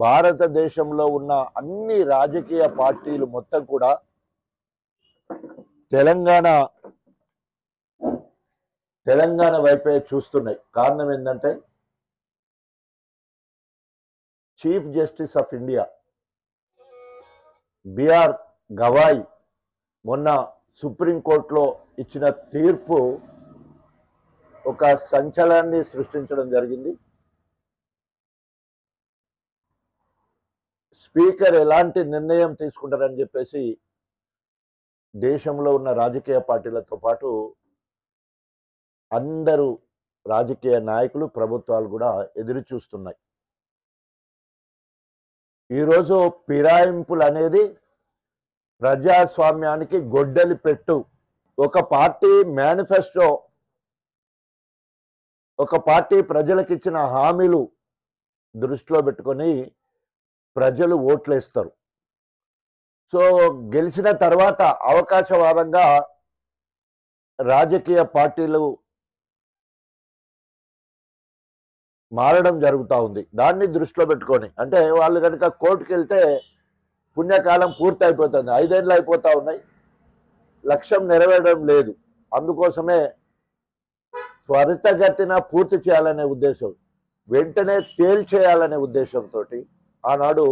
భారతదేశంలో ఉన్న అన్ని రాజకీయ పార్టీలు మొత్తం కూడా తెలంగాణ వైపే చూస్తున్నాయి. కారణం ఏంటంటే chief justice of India BR Gavai మొన్న సుప్రీంకోర్టులో ఇచ్చిన తీర్పు ఒక సంచలనాన్ని సృష్టించడం జరిగింది. స్పీకర్ ఎలాంటి నిర్ణయం తీసుకుంటారని చెప్పేసి దేశంలో ఉన్న రాజకీయ పార్టీలతో పాటు అందరూ రాజకీయ నాయకులు, ప్రభుత్వాలు కూడా ఎదురు చూస్తున్నాయి. ఈరోజు ఫిరాయింపులు అనేది ప్రజాస్వామ్యానికి గొడ్డలి పెట్టు. ఒక పార్టీ మేనిఫెస్టో, ఒక పార్టీ ప్రజలకు ఇచ్చిన హామీలు దృష్టిలో పెట్టుకొని ప్రజలు ఓట్లేస్తారు. సో గెలిచిన తర్వాత అవకాశవాదంగా రాజకీయ పార్టీలు మారడం జరుగుతూ ఉంది. దాన్ని దృష్టిలో పెట్టుకొని, అంటే వాళ్ళు కనుక కోర్టుకు వెళ్తే పుణ్యకాలం పూర్తి అయిపోతుంది, 5 ఏళ్ళు అయిపోతూ ఉన్నాయి, లక్ష్యం నెరవేరడం లేదు. అందుకోసమే త్వరితగతిన పూర్తి చేయాలనే ఉద్దేశం, వెంటనే తేల్చేయాలనే ఉద్దేశంతో ఆనాడు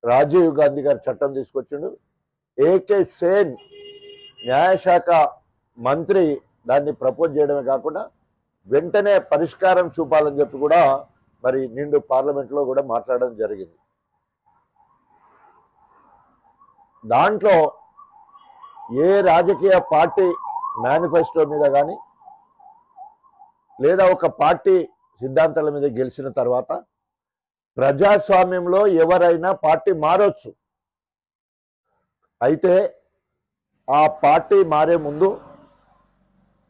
రాజీవ్ గాంధీ గారు చట్టం తీసుకొచ్చిండు. ఏకే సేన్ న్యాయశాఖ మంత్రి దాన్ని ప్రపోజ్ చేయడమే కాకుండా వెంటనే పరిష్కారం చూపాలని చెప్పి కూడా మరి నిండు పార్లమెంట్లో కూడా మాట్లాడడం జరిగింది. దాంట్లో ఏ రాజకీయ పార్టీ మేనిఫెస్టో మీద కానీ లేదా ఒక పార్టీ సిద్ధాంతాల మీద గెలిచిన తర్వాత ప్రజాస్వామ్యంలో ఎవరైనా పార్టీ మారొచ్చు. అయితే ఆ పార్టీ మారే ముందు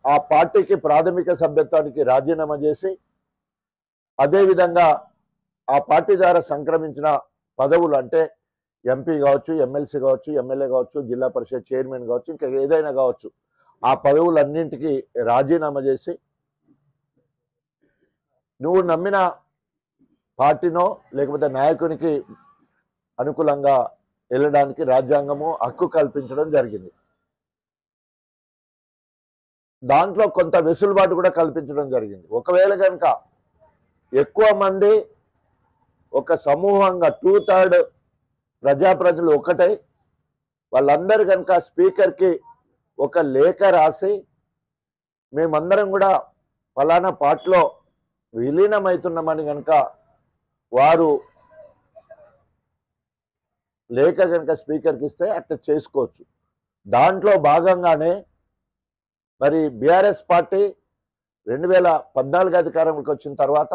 ఆ పార్టీకి ప్రాథమిక సభ్యత్వానికి రాజీనామా చేసి, అదేవిధంగా ఆ పార్టీ ద్వారా సంక్రమించిన పదవులు, అంటే ఎంపీ కావచ్చు, ఎమ్మెల్సీ కావచ్చు, ఎమ్మెల్యే కావచ్చు, జిల్లా పరిషత్ చైర్మన్ కావచ్చు, ఇంకా ఏదైనా కావచ్చు, ఆ పదవులన్నింటికి రాజీనామా చేసి నువ్వు నమ్మిన పార్టీనో లేకపోతే నాయకునికి అనుకూలంగా వెళ్ళడానికి రాజ్యాంగము హక్కు కల్పించడం జరిగింది. దాంట్లో కొంత వెసులుబాటు కూడా కల్పించడం జరిగింది. ఒకవేళ కనుక ఎక్కువ మంది ఒక సమూహంగా 2/3 ప్రజాప్రతినిధులు ఒకటై వాళ్ళందరూ కనుక స్పీకర్కి ఒక లేఖ రాసి మేమందరం కూడా ఫలానా పార్టీలో విలీనమవుతున్నామని కనుక వారు లేఖ కనుక స్పీకర్కి ఇస్తే అట్లా చేసుకోవచ్చు. దాంట్లో భాగంగానే మరి బీఆర్ఎస్ పార్టీ 2014 అధికారంలోకి వచ్చిన తర్వాత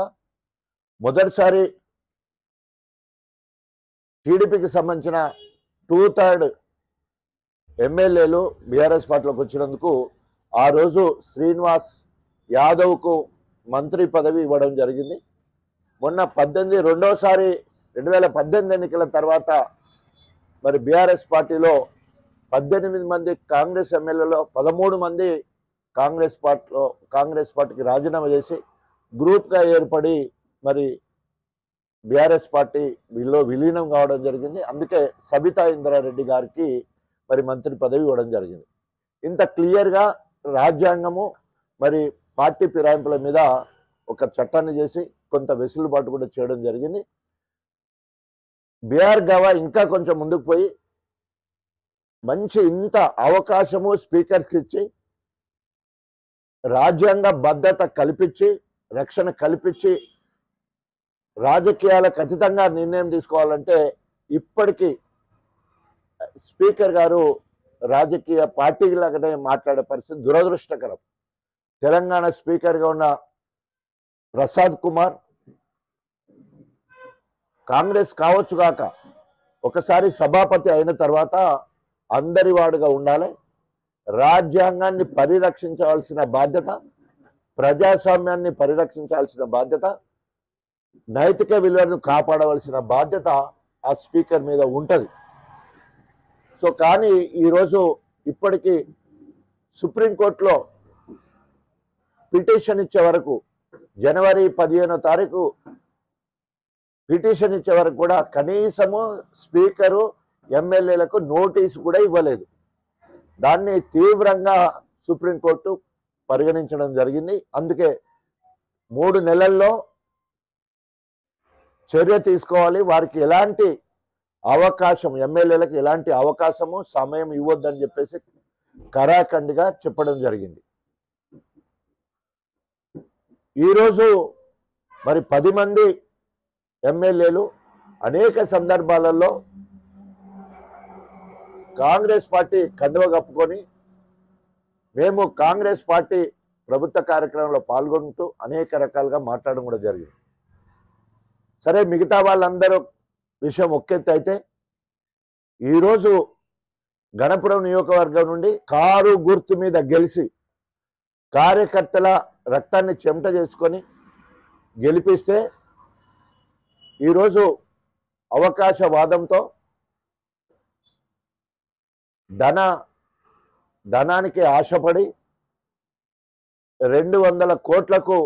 మొదటిసారి టీడీపీకి సంబంధించిన 2/3 ఎమ్మెల్యేలు బీఆర్ఎస్ పార్టీలోకి వచ్చినందుకు ఆ రోజు శ్రీనివాస్ యాదవ్కు మంత్రి పదవి ఇవ్వడం జరిగింది. మొన్న 2018 ఎన్నికల తర్వాత మరి బీఆర్ఎస్ పార్టీలో 18 మంది కాంగ్రెస్ ఎమ్మెల్యేలో 13 మంది కాంగ్రెస్ పార్టీకి రాజీనామా చేసి గ్రూప్గా ఏర్పడి మరి బీఆర్ఎస్ పార్టీ వీళ్ళు విలీనం కావడం జరిగింది. అందుకే సబితా ఇంద్రారెడ్డి గారికి మరి మంత్రి పదవి ఇవ్వడం జరిగింది. ఇంత క్లియర్గా రాజ్యాంగము మరి పార్టీ ఫిరాయింపుల మీద ఒక చట్టాన్ని చేసి కొంత వెసులుబాటు కూడా చేయడం జరిగింది. బిఆర్ గవా ఇంకా కొంచెం ముందుకు పోయి మంచి ఇంత అవకాశము స్పీకర్కి ఇచ్చి రాజ్యాంగ భద్రత కల్పించి, రక్షణ కల్పించి రాజకీయాలకు అతీతంగా నిర్ణయం తీసుకోవాలంటే ఇప్పటికీ స్పీకర్ గారు రాజకీయ పార్టీలాగానే మాట్లాడే పరిస్థితి దురదృష్టకరం. తెలంగాణ స్పీకర్గా ఉన్న ప్రసాద్ కుమార్ కాంగ్రెస్ కావచ్చు కాక ఒకసారి సభాపతి అయిన తర్వాత అందరి వాడుగా ఉండాలి. రాజ్యాంగాన్ని పరిరక్షించవలసిన బాధ్యత, ప్రజాస్వామ్యాన్ని పరిరక్షించాల్సిన బాధ్యత, నైతిక విలువలను కాపాడవలసిన బాధ్యత ఆ స్పీకర్ మీద ఉంటుంది. సో కానీ ఈరోజు ఇప్పటికీ సుప్రీంకోర్టులో పిటిషన్ ఇచ్చే వరకు జనవరి 15వ తారీఖు పిటిషన్ ఇచ్చే వరకు కూడా కనీసము స్పీకరు ఎమ్మెల్యేలకు నోటీసు కూడా ఇవ్వలేదు. దాన్ని తీవ్రంగా సుప్రీంకోర్టు పరిగణించడం జరిగింది. అందుకే 3 నెలల్లో చర్య తీసుకోవాలి, వారికి ఎలాంటి అవకాశం, ఎమ్మెల్యేలకు ఎలాంటి అవకాశము సమయం ఇవ్వద్దని చెప్పేసి కరాఖండిగా చెప్పడం జరిగింది. ఈరోజు మరి 10 మంది ఎమ్మెల్యేలు అనేక సందర్భాలలో కాంగ్రెస్ పార్టీ కండువ కప్పుకొని మేము కాంగ్రెస్ పార్టీ ప్రభుత్వ కార్యక్రమంలో పాల్గొంటూ అనేక రకాలుగా మాట్లాడడం కూడా జరిగింది. సరే, మిగతా వాళ్ళందరూ విషయం ఒకెత్తి అయితే ఈరోజు గణపురం నియోజకవర్గం నుండి కారు గుర్తు మీద గెలిచి కార్యకర్తల రక్తాన్ని చెమట చేసుకొని గెలిపిస్తే ఈరోజు అవకాశవాదంతో ధనానికి ఆశపడి 200 కోట్లకు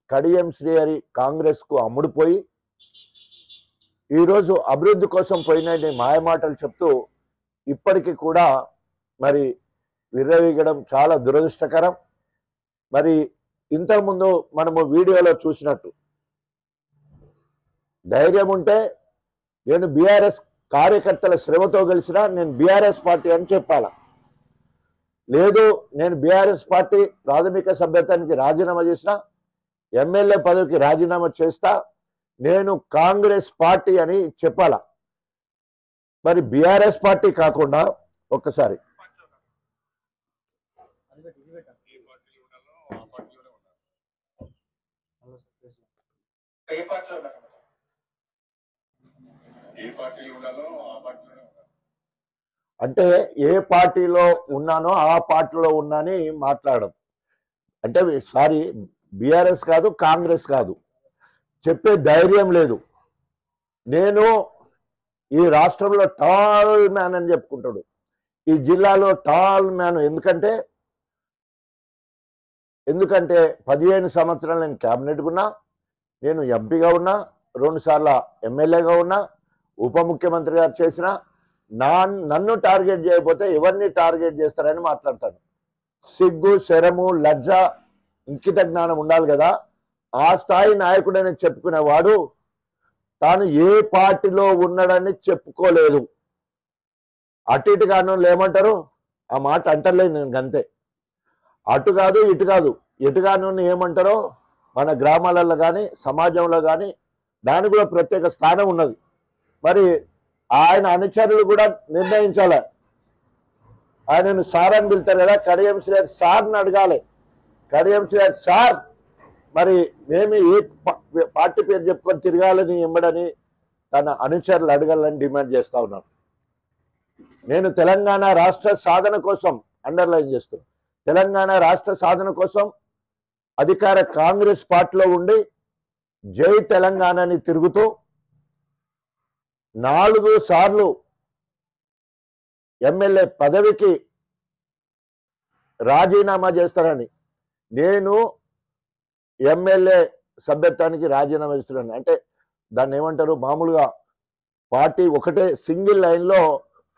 కడియం శ్రీహరి కాంగ్రెస్కు అమ్ముడుపోయి ఈరోజు అభివృద్ధి కోసం పోయినని మాయమాటలు చెప్తూ ఇప్పటికీ కూడా మరి విర్రవీగడం చాలా దురదృష్టకరం. మరి ఇంతకుముందు మనము వీడియోలో చూసినట్టు ధైర్యం ఉంటే నేను బీఆర్ఎస్ కార్యకర్తల శ్రమతో గెలిచినా నేను బీఆర్ఎస్ పార్టీ అని చెప్పాల. లేదు, నేను బీఆర్ఎస్ పార్టీ ప్రాథమిక సభ్యత్వానికి రాజీనామా చేసిన, ఎమ్మెల్యే పదవికి రాజీనామా చేస్తా, నేను కాంగ్రెస్ పార్టీ అని చెప్పాల. మరి బీఆర్ఎస్ పార్టీ కాకుండా ఒక్కసారి అంటే ఏ పార్టీలో ఉన్నానో ఆ పార్టీలో ఉన్నాని మాట్లాడడం అంటే సారీ, బీఆర్ఎస్ కాదు, కాంగ్రెస్ కాదు, చెప్పే ధైర్యం లేదు. నేను ఈ రాష్ట్రంలో టాల్ మ్యాన్ అని చెప్పుకుంటాడు, ఈ జిల్లాలో టాల్ మ్యాన్. ఎందుకంటే 15 సంవత్సరాలు నేను క్యాబినెట్గా ఉన్నా, నేను ఎంపీగా ఉన్నా, 2 సార్లు ఎమ్మెల్యేగా ఉన్నా, ఉప ముఖ్యమంత్రి గారు చేసిన. నన్ను టార్గెట్ చేయకపోతే ఎవరిని టార్గెట్ చేస్తారని మాట్లాడతాను. సిగ్గు, శరము, లజ్జ, ఇంకిత జ్ఞానం ఉండాలి కదా. ఆ స్థాయి నాయకుడని చెప్పుకునేవాడు తాను ఏ పార్టీలో ఉన్నాడని చెప్పుకోలేదు. అటు ఇటు కాను ఏమంటారు, ఆ మాట అంటలేదు నేను అంతే. అటు కాదు ఇటు కాదు, ఎటుగాను ఏమంటారో మన గ్రామాలలో కానీ సమాజంలో కానీ దానికి కూడా ప్రత్యేక స్థానం ఉన్నది. మరి ఆయన అనుచరులు కూడా నిర్ణయించాలి. ఆయనను సార్ అని పిలుస్తారు కదా, కడియం శ్రీహరి సార్ని అడగాలి. కడియం శ్రీహరి సార్, మరి మేము ఏ పార్టీ పేరు చెప్పుకొని తిరగాలని ఎంబడని తన అనుచరులు అడగాలని డిమాండ్ చేస్తా ఉన్నాను. నేను తెలంగాణ రాష్ట్ర సాధన కోసం అండర్లైన్ చేస్తున్నాను. తెలంగాణ రాష్ట్ర సాధన కోసం అధికార కాంగ్రెస్ పార్టీలో ఉండి జై తెలంగాణని తిరుగుతూ 4 సార్లు ఎమ్మెల్యే పదవికి రాజీనామా చేస్తానని, నేను ఎమ్మెల్యే సభ్యత్వానికి రాజీనామా చేస్తున్నాను అంటే దాన్ని ఏమంటారు, మామూలుగా పార్టీ ఒకటే సింగిల్ లైన్లో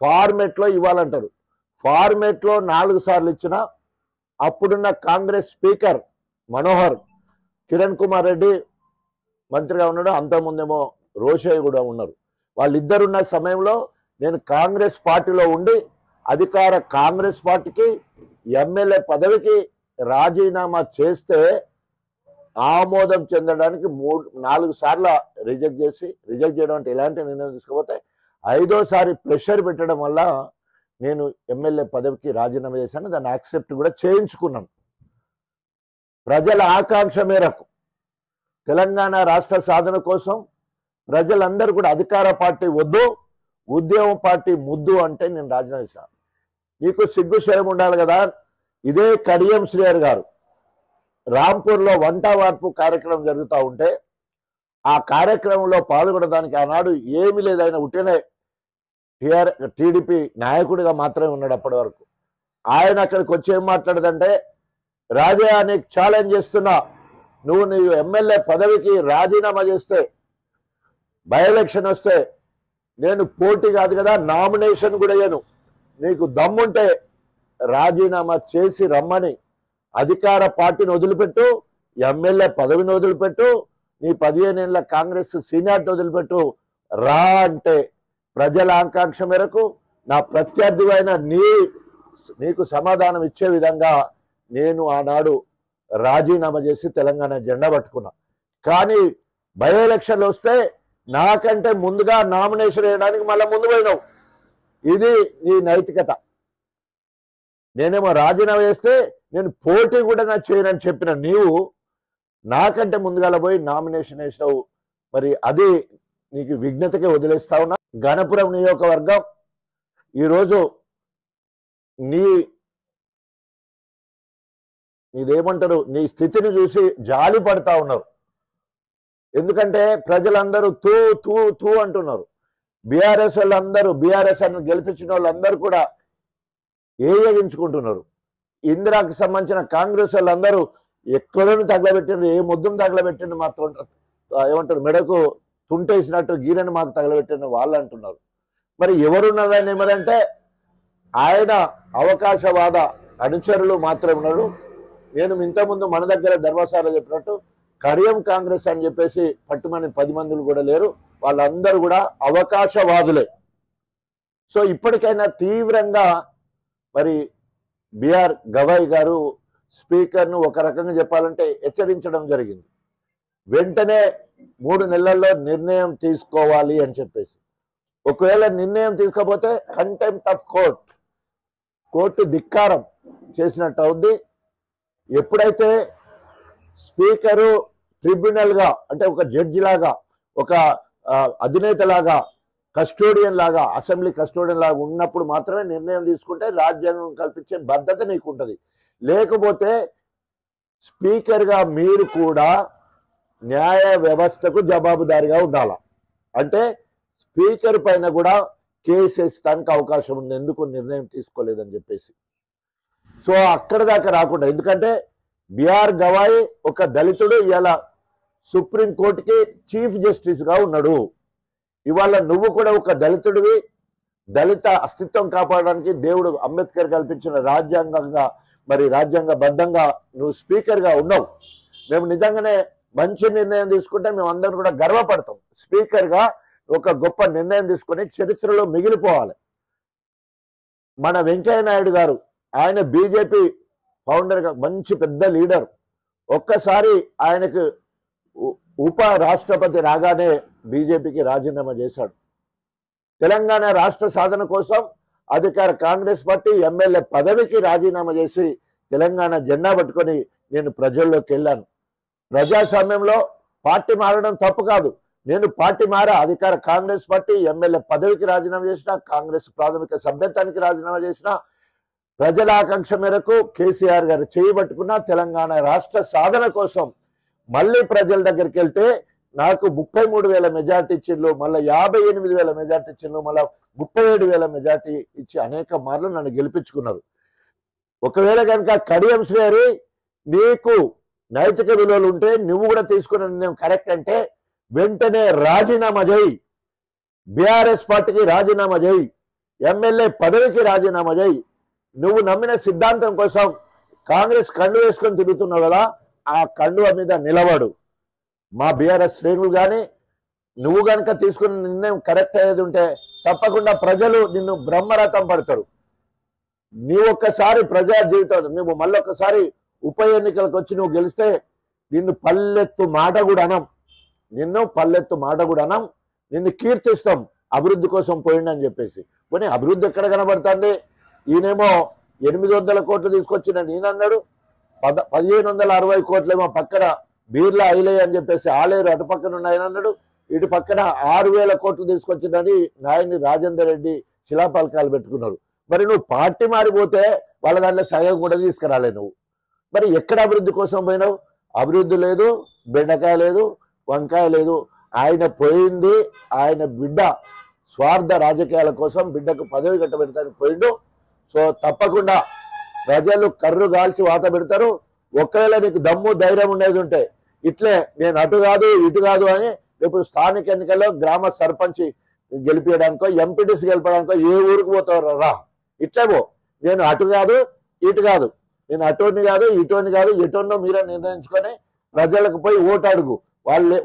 ఫార్మేట్లో ఇవ్వాలంటారు. ఫార్మేట్లో 4 సార్లు ఇచ్చిన అప్పుడున్న కాంగ్రెస్ స్పీకర్ మనోహర్, కిరణ్ కుమార్ రెడ్డి మంత్రిగా ఉన్నాడు, అంతకుముందేమో రోషయ్య కూడా ఉన్నారు. వాళ్ళిద్దరున్న సమయంలో నేను కాంగ్రెస్ పార్టీలో ఉండి అధికార కాంగ్రెస్ పార్టీకి ఎమ్మెల్యే పదవికి రాజీనామా చేస్తే ఆమోదం చెందడానికి 4 సార్లు రిజెక్ట్ చేయడం అంటే ఎలాంటి నిర్ణయం తీసుకోకపోతే 5వసారి ప్రెషర్ పెట్టడం వల్ల నేను ఎమ్మెల్యే పదవికి రాజీనామా చేశాను. దాన్ని యాక్సెప్ట్ కూడా చేయించుకున్నాను. ప్రజల ఆకాంక్ష మేరకు తెలంగాణ రాష్ట్ర సాధన కోసం ప్రజలందరూ కూడా అధికార పార్టీ వద్దు, ఉద్యమ పార్టీ ముద్దు అంటే నేను రాజీనామా చేశాను. నీకు సిగ్గు శరం ఉండాలి కదా. ఇదే కడియం శ్రీహరి గారు రాంపూర్లో వంట వార్పు కార్యక్రమం జరుగుతూ ఉంటే ఆ కార్యక్రమంలో పాల్గొనడానికి ఆనాడు ఏమీ లేదు, ఆయన ఉట్టినే టీడీపీ నాయకుడిగా మాత్రమే ఉన్నాడు అప్పటి వరకు. ఆయన అక్కడికి వచ్చి ఏం మాట్లాడదంటే, రాజా నీకు ఛాలెంజ్ చేస్తున్నా, నువ్వు నీ ఎమ్మెల్యే పదవికి రాజీనామా చేస్తే బై ఎలక్షన్ వస్తే నేను పోటీ కాదు కదా, నామినేషన్ కూడా వేయను. నీకు దమ్ముంటే రాజీనామా చేసి రమ్మని, అధికార పార్టీని వదిలిపెట్టు, ఎమ్మెల్యే పదవిని వదిలిపెట్టు, నీ 15 ఏళ్ల కాంగ్రెస్ సీనియారిటీ వదిలిపెట్టు, రా అంటే ప్రజల ఆకాంక్ష మేరకు నా ప్రత్యర్థివైన నీకు సమాధానం ఇచ్చే విధంగా నేను ఆనాడు రాజీనామా చేసి తెలంగాణ జెండా పట్టుకున్నా. కానీ బై ఎలక్షన్లు వస్తే నాకంటే ముందుగా నామినేషన్ వేయడానికి మళ్ళీ ముందు పోయినావు. ఇది నీ నైతికత. నేనేమో రాజీనామా చేస్తే నేను పోటీ కూడా నా చేయనని చెప్పిన నీవు నాకంటే ముందుగా పోయి నామినేషన్ వేసినావు. మరి అది నీకు విఘ్నతకే వదిలేస్తా ఉన్నా. గణపురం నియోజకవర్గం ఈరోజు నీదేమంటారు, నీ స్థితిని చూసి జాలి పడతా ఉన్నారు. ఎందుకంటే ప్రజలందరూ తూ తూ తూ అంటున్నారు. బీఆర్ఎస్ వాళ్ళందరూ, బీఆర్ఎస్ అని గెలిపించిన వాళ్ళందరూ కూడా ఏగించుకుంటున్నారు. ఇందిరాకి సంబంధించిన కాంగ్రెస్ వాళ్ళందరూ ఎక్కడను తగలబెట్టిండ్రు, ఏ ముద్దును తగలబెట్టిండ్రు, మాత్రం ఏమంటారు మెడకు తుంటేసినట్టు గీరని మాకు తగలబెట్టిండ్రు వాళ్ళు అంటున్నారు. మరి ఎవరున్నదని ఏమనంటే ఆయన అవకాశవాద అనుచరులు మాత్రం ఉన్నాడు. నేను ఇంతకుముందు మన దగ్గర ధర్మశాల చెప్పినట్టు కడియం కాంగ్రెస్ అని చెప్పేసి పట్టుమని 10 మందిలు కూడా లేరు. వాళ్ళందరూ కూడా అవకాశవాదులే. సో ఇప్పటికైనా తీవ్రంగా మరి బిఆర్ గవాయ్ గారు స్పీకర్ను ఒక రకంగా చెప్పాలంటే హెచ్చరించడం జరిగింది. వెంటనే 3 నెలల్లో నిర్ణయం తీసుకోవాలి అని చెప్పేసి. ఒకవేళ నిర్ణయం తీసుకోకపోతే కంటెంప్ట్ ఆఫ్ కోర్టు ధిక్కారం చేసినట్టు అవుద్ది. ఎప్పుడైతే స్పీకరు ట్రిబ్యునల్ గా, అంటే ఒక జడ్జి లాగా, ఒక అధినేత లాగా, కస్టోడియన్ లాగా, అసెంబ్లీ కస్టోడియన్ లాగా ఉన్నప్పుడు మాత్రమే నిర్ణయం తీసుకుంటే రాజ్యాంగం కల్పించే భద్రత నీకు ఉంటుంది. లేకపోతే స్పీకర్గా మీరు కూడా న్యాయ వ్యవస్థకు జవాబుదారిగా ఉండాలి. అంటే స్పీకర్ పైన కూడా కేసు వేస్తానికి అవకాశం ఉంది, ఎందుకు నిర్ణయం తీసుకోలేదని చెప్పేసి. సో అక్కడ దాకా రాకుండా, ఎందుకంటే బిఆర్ గవాయ్ ఒక దళితుడు, ఇలా సుప్రీంకోర్టుకి చీఫ్ జస్టిస్గా ఉన్నాడు. ఇవాళ నువ్వు కూడా ఒక దళితుడివి. దళిత అస్తిత్వం కాపాడడానికి దేవుడు అంబేద్కర్ కల్పించిన రాజ్యాంగబద్ధంగా నువ్వు స్పీకర్గా ఉన్నావు. మేము నిజంగానే మంచి నిర్ణయం తీసుకుంటే మేము అందరం కూడా గర్వపడతాం. స్పీకర్గా ఒక గొప్ప నిర్ణయం తీసుకుని చరిత్రలో మిగిలిపోవాలి. మన వెంకయ్య నాయుడు గారు, ఆయన బీజేపీ ఫౌండర్గా మంచి పెద్ద లీడర్. ఒక్కసారి ఆయనకు ఉప రాష్ట్రపతి రాగానే బీజేపీకి రాజీనామా చేశాడు. తెలంగాణ రాష్ట్ర సాధన కోసం అధికార కాంగ్రెస్ పార్టీ ఎమ్మెల్యే పదవికి రాజీనామా చేసి తెలంగాణ జెండా పట్టుకొని నేను ప్రజల్లోకి వెళ్ళాను. ప్రజాస్వామ్యంలో పార్టీ మారడం తప్పు కాదు. నేను పార్టీ మారా, అధికార కాంగ్రెస్ పార్టీ ఎమ్మెల్యే పదవికి రాజీనామా చేసిన, కాంగ్రెస్ ప్రాథమిక సభ్యత్వానికి రాజీనామా చేసిన, ప్రజల ఆకాంక్ష మేరకు కేసీఆర్ గారు చేయబట్టుకున్న తెలంగాణ రాష్ట్ర సాధన కోసం మళ్ళీ ప్రజల దగ్గరికి వెళ్తే నాకు 33,000 మెజార్టీ ఇచ్చిండ్రు, మళ్ళీ 58,000 మెజార్టీ ఇచ్చిండ్రు, మళ్ళీ 37,000 మెజార్టీ ఇచ్చి అనేక మార్లు నన్ను గెలిపించుకున్నారు. ఒకవేళ కనుక కడియం శ్రేరి నీకు నైతిక విలువలు ఉంటే నువ్వు కూడా తీసుకున్న నిర్ణయం కరెక్ట్ అంటే వెంటనే రాజీనామా చేయి, బీఆర్ఎస్ పార్టీకి రాజీనామా చేయి, ఎమ్మెల్యే పదవికి రాజీనామా చేయి. నువ్వు నమ్మిన సిద్ధాంతం కోసం కాంగ్రెస్ కండు వేసుకొని తిరుగుతున్నావు కదా, ఆ కండువ మీద నిలబడు. మా బీఆర్ఎస్ శ్రేణులు కానీ నువ్వు కనుక తీసుకున్న నిర్ణయం కరెక్ట్ అయ్యేది ఉంటే తప్పకుండా ప్రజలు నిన్ను బ్రహ్మరథం పడతారు. నీవు ఒక్కసారి ప్రజా జీవితం, నువ్వు మళ్ళొక్కసారి ఉప ఎన్నికలకు వచ్చి నువ్వు గెలిస్తే నిన్ను పల్లెత్తు మాట కూడా అనం, నిన్ను కీర్తిస్తాం అభివృద్ధి కోసం పోయిండని చెప్పేసి. పోనీ అభివృద్ధి ఎక్కడ కనబడుతుంది? ఈయనేమో 800 కోట్లు తీసుకొచ్చిన నేనన్నాడు, 1,560 కోట్లేమో పక్కన బీర్లా ఐలే అని చెప్పేసి ఆలేరు అటు పక్కన ఉన్నాయని అన్నాడు. ఇటు పక్కన 6,000 కోట్లు తీసుకొచ్చిందని నాయని రాజేందర్ రెడ్డి శిలాపలకాలు పెట్టుకున్నారు. మరి నువ్వు పార్టీ మారిపోతే వాళ్ళ దాంట్లో సగం కూడా తీసుకురాలే నువ్వు. మరి ఎక్కడ అభివృద్ధి కోసం పోయినావు? అభివృద్ధి లేదు, బెండకాయ లేదు, వంకాయ లేదు. ఆయన పోయింది ఆయన బిడ్డ స్వార్థ రాజకీయాల కోసం బిడ్డకు పదవి కట్టబెడతానికి పోయిండు. సో తప్పకుండా ప్రజలు కర్రు గాల్చి వాత పెడతారు. ఒకవేళ నీకు దమ్ము ధైర్యం ఉండేది ఉంటే ఇట్లే నేను అటు కాదు ఇటు కాదు అని ఇప్పుడు స్థానిక ఎన్నికల్లో గ్రామ సర్పంచ్ గెలిపించడానికో ఎంపీటీసీ గెలిపడానికో ఏ ఊరికి పోతావు రా, ఇట్లా పో. నేను అటు కాదు ఇటు కాదు, నేను అటోని కాదు ఇటోని కాదు, ఎటోన్నో మీరే నిర్ణయించుకొని ప్రజలకు పోయి ఓటు అడుగు.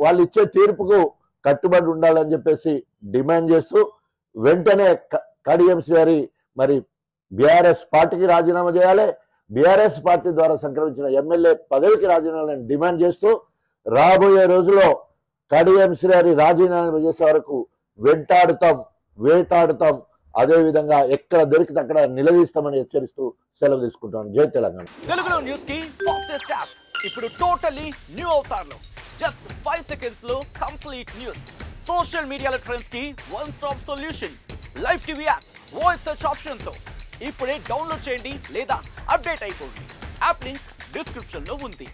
వాళ్ళు ఇచ్చే తీర్పుకు కట్టుబడి ఉండాలని చెప్పేసి డిమాండ్ చేస్తూ వెంటనే కడియం శ్రీహరి మరి బీఆర్ఎస్ పార్టీకి రాజీనామా చేయాలి, బీఆర్ఎస్ పార్టీ ద్వారా సంక్రమించిన ఎమ్మెల్యే పదవికి రాజీనామాలను డిమాండ్ చేస్తూ రాబోయే రోజుల్లో కడియం శ్రీహరి రాజీనామా చేసే వరకు వెంటాడుతాం, వేటాడుతాం, అదేవిధంగా ఎక్కడ దొరికితే అక్కడ నిలదీస్తామని హెచ్చరిస్తూ సెలవు తీసుకుంటాను. జై తెలంగాణ. తెలుగులో న్యూస్ కి ఫాస్టెస్ట్ యాప్ ఇప్పుడు టోటల్లీ న్యూ అవతార్ లో జస్ట్ 5 seconds లో కంప్లీట్ న్యూస్, సోషల్ మీడియాలో ట్రెండ్స్ కి one stop solution, live TV app, voice search option తో ఇప్పుడే డౌన్లోడ్ చేయండి లేదా అప్డేట్ అయిపోండి. యాప్ లింక్ డిస్క్రిప్షన్ లో ఉంది.